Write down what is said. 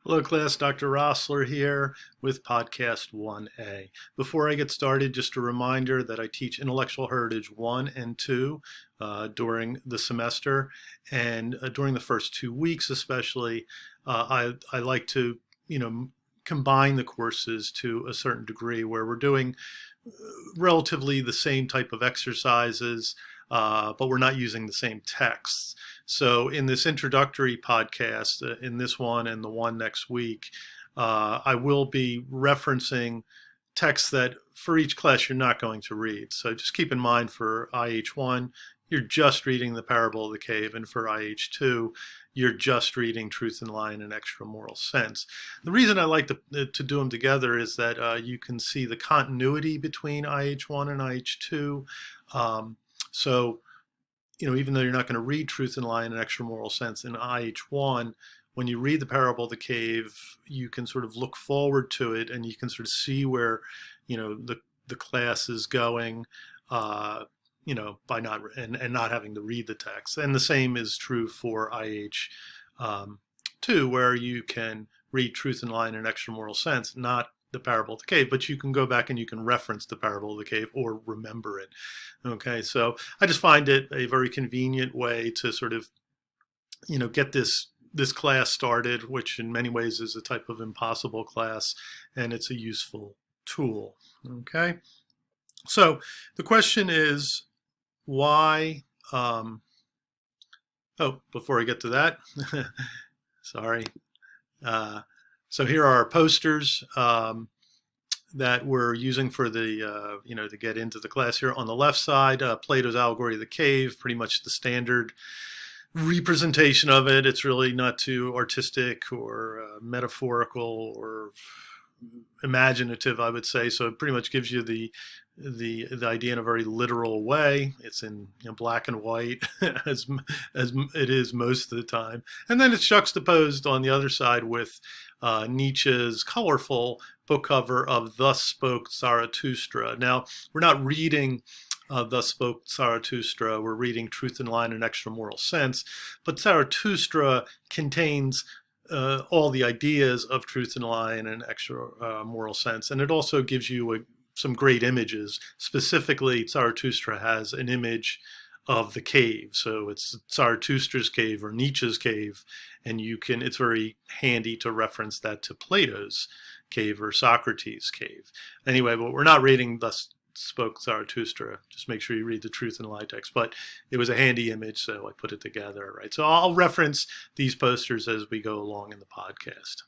Hello class, Dr. Rossler here with podcast 1A. Before I get started, just a reminder that I teach Intellectual Heritage 1 and 2 during the semester, and during the first 2 weeks especially, I like to, combine the courses to a certain degree where we're doing relatively the same type of exercises, but we're not using the same texts. So in this introductory podcast, in this one and the one next week, I will be referencing texts that for each class you're not going to read. So just keep in mind for IH1, you're just reading the parable of the cave, and for IH2, you're just reading Truth and Lie in an Extra Moral Sense. The reason I like to do them together is that you can see the continuity between IH1 and IH2. So, even though you're not going to read Truth and Lie in an Extra Moral Sense in IH1, when you read the parable of the cave, you can sort of look forward to it, and you can sort of see where, the class is going, by not having to read the text. And the same is true for IH2, where you can read Truth and Lie in an Extra Moral Sense, not the parable of the cave, but you can go back and you can reference the parable of the cave or remember it. Okay, so I just find it a very convenient way to sort of, get this class started, which in many ways is a type of impossible class, and it's a useful tool. Okay, so the question is why. Before I get to that, sorry. So here are our posters that we're using for the, to get into the class here. On the left side, Plato's Allegory of the Cave, pretty much the standard representation of it. It's really not too artistic or metaphorical or imaginative, I would say. So it pretty much gives you the idea in a very literal way. It's in black and white as it is most of the time, and then it's juxtaposed on the other side with Nietzsche's colorful book cover of "Thus Spoke Zarathustra." Now we're not reading "Thus Spoke Zarathustra." We're reading "Truth and Lie in an Extra Moral Sense," but Zarathustra contains all the ideas of truth and lie in an extra moral sense. And it also gives you some great images. Specifically, Zarathustra has an image of the cave. So it's Zarathustra's cave or Nietzsche's cave. And it's very handy to reference that to Plato's cave or Socrates' cave. Anyway, but we're not reading Thus Spoke Zarathustra. Just make sure you read the Truth and Lie text. But it was a handy image, so I put it together, right? So I'll reference these posters as we go along in the podcast.